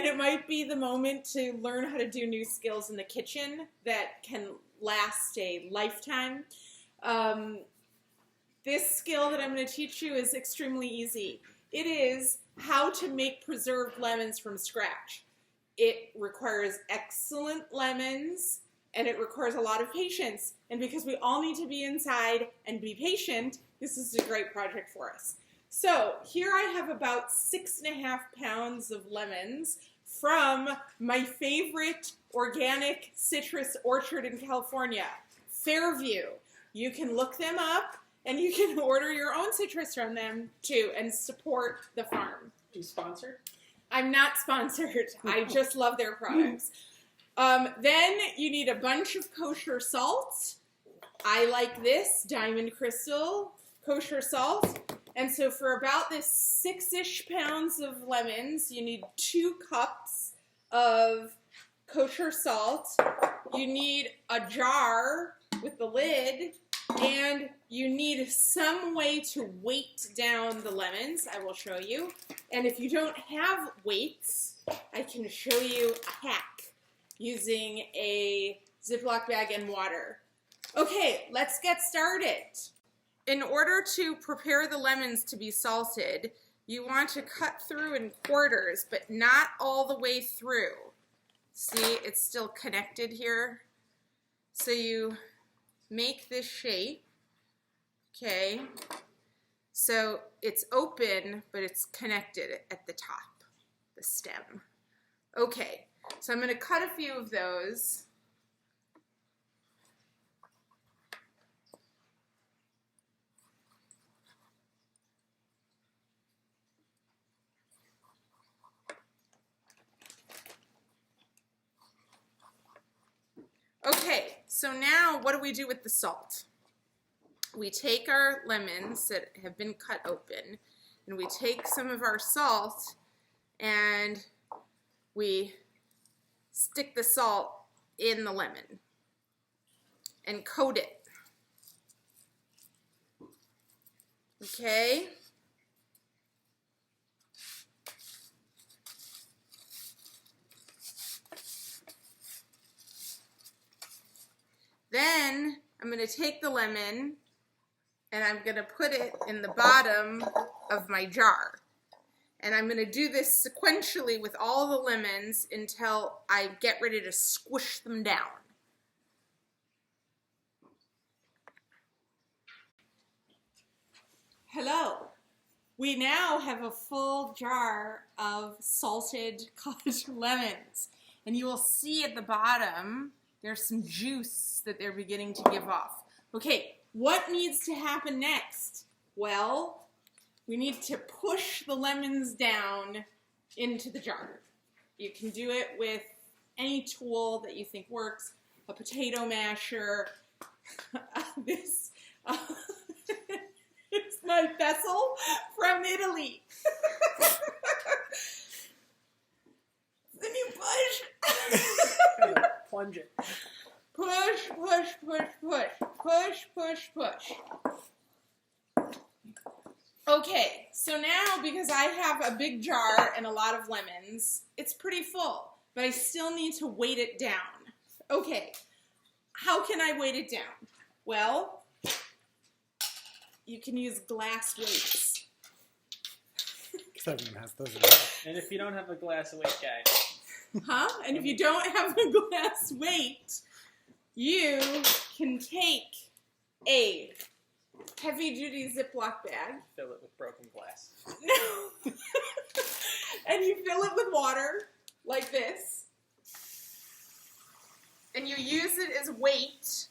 And it might be the moment to learn how to do new skills in the kitchen that can last a lifetime. This skill that I'm going to teach you is extremely easy. It is how to make preserved lemons from scratch. It requires excellent lemons, and it requires a lot of patience. And because we all need to be inside and be patient, this is a great project for us. So here I have about 6.5 pounds of lemons from my favorite organic citrus orchard in California, Fairview. You can look them up, and you can order your own citrus from them too and support the farm. Are you sponsored? I'm not sponsored. I just love their products. Then you need a bunch of kosher salt. I like this, Diamond Crystal kosher salt. And so for about this 6-ish pounds of lemons, you need 2 cups of kosher salt. You need a jar with the lid, and you need some way to weight down the lemons. I will show you. And if you don't have weights, I can show you a hack using a Ziploc bag and water. Okay, let's get started. In order to prepare the lemons to be salted, you want to cut through in quarters, but not all the way through. See, it's still connected here. So you make this shape, okay? So it's open, but it's connected at the top, the stem. Okay, so I'm going to cut a few of those. Okay, so now what do we do with the salt? We take our lemons that have been cut open, and we take some of our salt, and we stick the salt in the lemon and coat it. Okay? Then I'm going to take the lemon and I'm going to put it in the bottom of my jar. And I'm going to do this sequentially with all the lemons until I get ready to squish them down. Hello. We now have a full jar of salted cut lemons. And you will see at the bottom there's some juice that they're beginning to give off. Okay, what needs to happen next? Well, we need to push the lemons down into the jar. You can do it with any tool that you think works, a potato masher. This is my vessel from Italy. Then you push. Plunge it. Push, push, push, push, push, push, push. Okay, so now because I have a big jar and a lot of lemons, it's pretty full, but I still need to weight it down. Okay, how can I weight it down? Well, you can use glass weights. Seven has those in there. And if you don't have a glass weight guy. Huh? And if you don't have a glass weight, you can take a heavy-duty Ziploc bag. Fill it with broken glass. No. And you fill it with water, like this. And you use it as weight.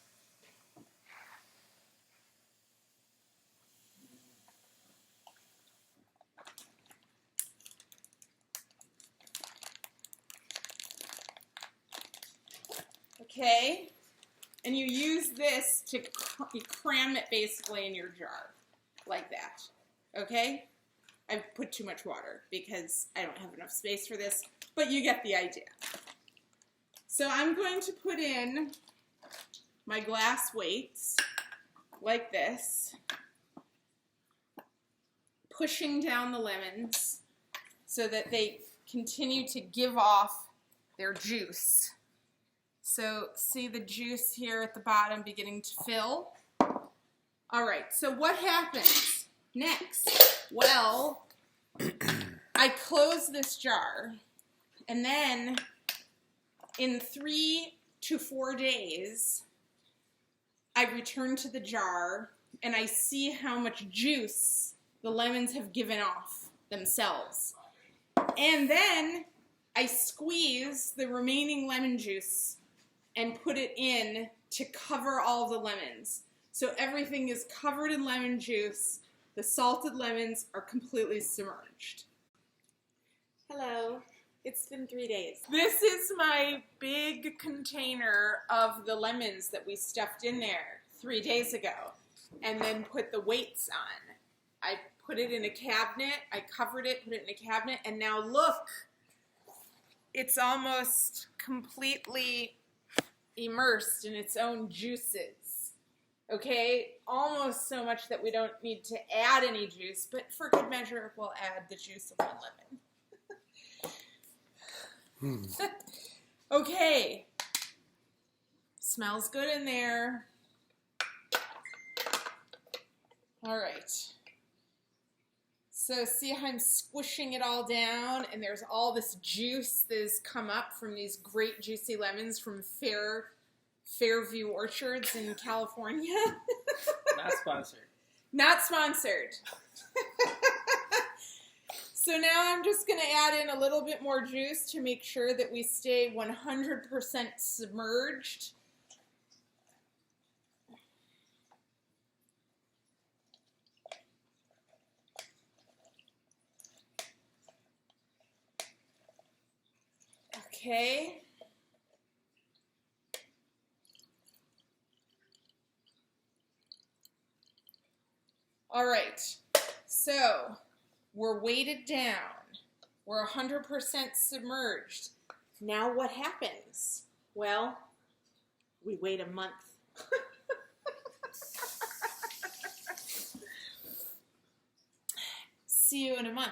Okay, and you use this to cram it basically in your jar, like that, okay? I've put too much water because I don't have enough space for this, but you get the idea. So I'm going to put in my glass weights, like this, pushing down the lemons so that they continue to give off their juice. So see the juice here at the bottom beginning to fill? All right, so what happens next? Well, I close this jar, and then in 3 to 4 days, I return to the jar, and I see how much juice the lemons have given off themselves. And then I squeeze the remaining lemon juice and put it in to cover all the lemons. So everything is covered in lemon juice. The salted lemons are completely submerged. Hello. It's been 3 days. This is my big container of the lemons that we stuffed in there 3 days ago and then put the weights on. I put it in a cabinet, I covered it, put it in a cabinet, and now look, it's almost completely immersed in its own juices. Okay, almost so much that we don't need to add any juice, but for good measure, we'll add the juice of one lemon. Okay, smells good in there. All right. So see how I'm squishing it all down, and there's all this juice that has come up from these great juicy lemons from Fairview Orchards in California. Not sponsored. Not sponsored. So now I'm just going to add in a little bit more juice to make sure that we stay 100% submerged. Okay. All right. So we're weighted down. We're 100% submerged. Now what happens? Well, we wait a month. See you in a month.